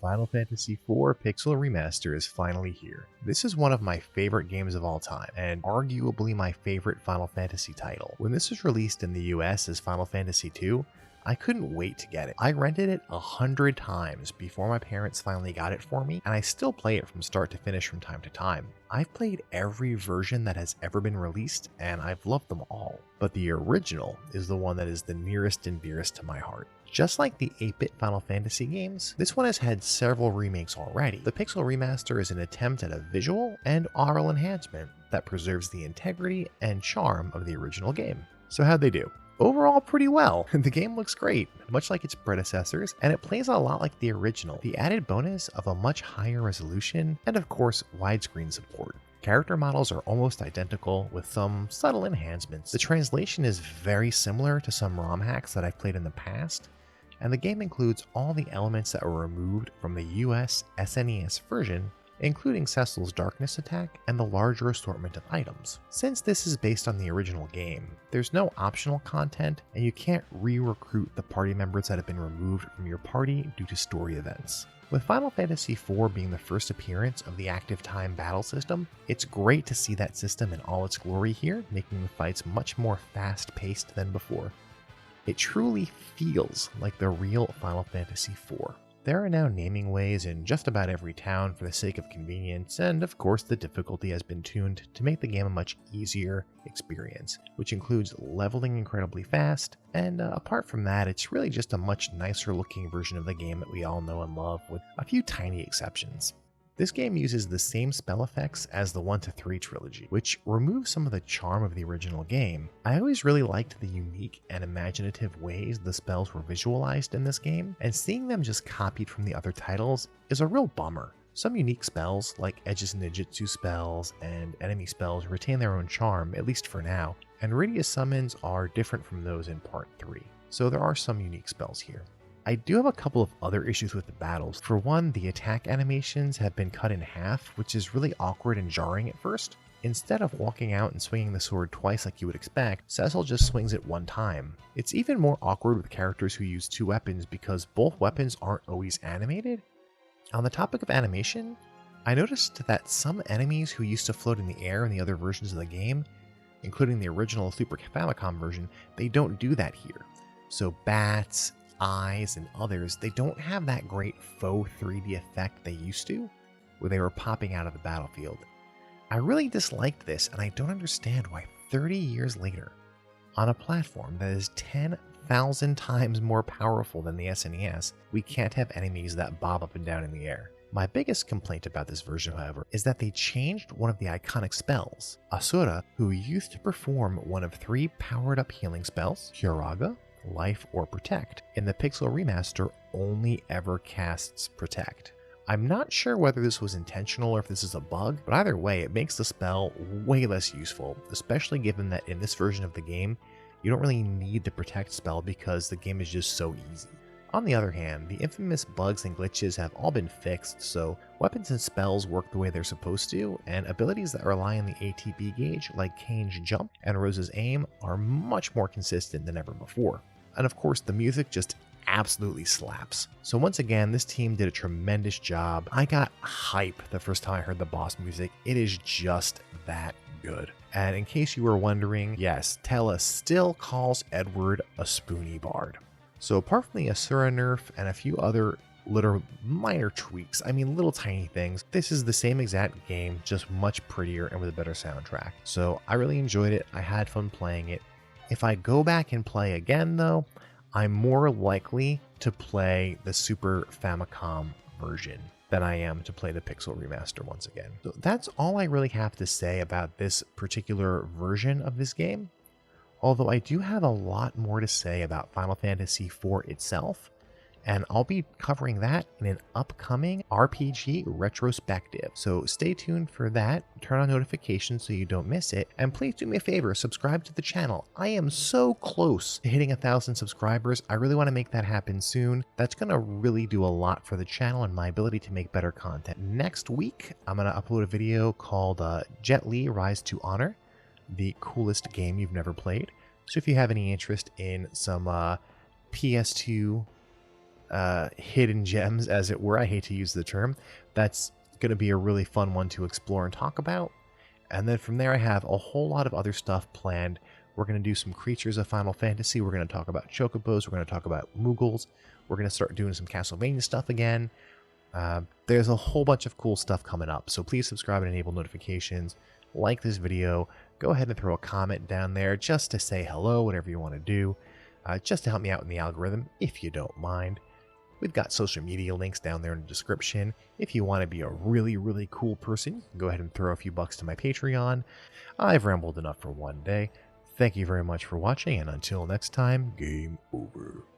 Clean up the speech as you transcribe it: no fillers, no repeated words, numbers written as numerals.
Final Fantasy IV Pixel Remaster is finally here. This is one of my favorite games of all time, and arguably my favorite Final Fantasy title. When this was released in the US as Final Fantasy II, I couldn't wait to get it. I rented it 100 times before my parents finally got it for me, and I still play it from start to finish from time to time. I've played every version that has ever been released, and I've loved them all. But the original is the one that is the nearest and dearest to my heart. Just like the 8-bit Final Fantasy games, this one has had several remakes already. The Pixel Remaster is an attempt at a visual and aural enhancement that preserves the integrity and charm of the original game. So how'd they do? Overall, pretty well. The game looks great, much like its predecessors, and it plays a lot like the original. The added bonus of a much higher resolution, and of course, widescreen support. Character models are almost identical, with some subtle enhancements. The translation is very similar to some ROM hacks that I've played in the past, and the game includes all the elements that were removed from the US SNES version, including Cecil's Darkness attack and the larger assortment of items. Since this is based on the original game, there's no optional content, and you can't re-recruit the party members that have been removed from your party due to story events. With Final Fantasy IV being the first appearance of the active time battle system, it's great to see that system in all its glory here, making the fights much more fast-paced than before. It truly feels like the real Final Fantasy IV. There are now naming ways in just about every town for the sake of convenience, and of course the difficulty has been tuned to make the game a much easier experience, which includes leveling incredibly fast, and apart from that, it's really just a much nicer looking version of the game that we all know and love, with a few tiny exceptions. This game uses the same spell effects as the 1 to 3 trilogy, which removes some of the charm of the original game. I always really liked the unique and imaginative ways the spells were visualized in this game, and seeing them just copied from the other titles is a real bummer. Some unique spells, like Edge's ninjutsu spells and enemy spells, retain their own charm, at least for now, and Rydia's summons are different from those in Part 3, so there are some unique spells here. I do have a couple of other issues with the battles. For one, the attack animations have been cut in half, which is really awkward and jarring at first. Instead of walking out and swinging the sword twice like you would expect, Cecil just swings it one time. It's even more awkward with characters who use two weapons because both weapons aren't always animated. On the topic of animation, I noticed that some enemies who used to float in the air in the other versions of the game, including the original Super Famicom version, they don't do that here. So bats, eyes, and others, they don't have that great faux 3D effect they used to, where they were popping out of the battlefield. I really disliked this, and I don't understand why 30 years later, on a platform that is 10,000 times more powerful than the SNES, we can't have enemies that bob up and down in the air. My biggest complaint about this version, however, is that they changed one of the iconic spells. Asura, who used to perform one of 3 powered-up healing spells, Curaga, Life, or Protect, in the Pixel Remaster only ever casts Protect. I'm not sure whether this was intentional or if this is a bug, but either way, it makes the spell way less useful, especially given that in this version of the game, you don't really need the Protect spell because the game is just so easy. On the other hand, the infamous bugs and glitches have all been fixed, so weapons and spells work the way they're supposed to, and abilities that rely on the ATB gauge, like Kane's jump and Rose's aim, are much more consistent than ever before. And of course, the music just absolutely slaps. So once again, this team did a tremendous job. I got hype the first time I heard the boss music. It is just that good. And in case you were wondering, yes, Tella still calls Edward a spoony bard. So apart from the Asura nerf and a few other little minor tweaks, I mean little tiny things, this is the same exact game, just much prettier and with a better soundtrack. So I really enjoyed it. I had fun playing it. If I go back and play again though, I'm more likely to play the Super Famicom version than I am to play the Pixel Remaster once again. So that's all I really have to say about this particular version of this game. Although I do have a lot more to say about Final Fantasy IV itself, and I'll be covering that in an upcoming RPG retrospective. So stay tuned for that, turn on notifications so you don't miss it, and please do me a favor, subscribe to the channel. I am so close to hitting 1,000 subscribers. I really want to make that happen soon. That's going to really do a lot for the channel and my ability to make better content. Next week, I'm going to upload a video called Jet Li Rise to Honor, the coolest game you've never played. So if you have any interest in some PS2 hidden gems, as it were. I hate to use the term. That's going to be a really fun one to explore and talk about. And then from there, I have a whole lot of other stuff planned. We're going to do some creatures of Final Fantasy. We're going to talk about chocobos. We're going to talk about Moogles. We're going to start doing some Castlevania stuff again. There's a whole bunch of cool stuff coming up. So please subscribe and enable notifications. Like this video. Go ahead and throw a comment down there just to say hello, whatever you want to do. Just to help me out in the algorithm, if you don't mind. We've got social media links down there in the description. If you want to be a really, really cool person, you can go ahead and throw a few bucks to my Patreon. I've rambled enough for one day. Thank you very much for watching, and until next time, game over.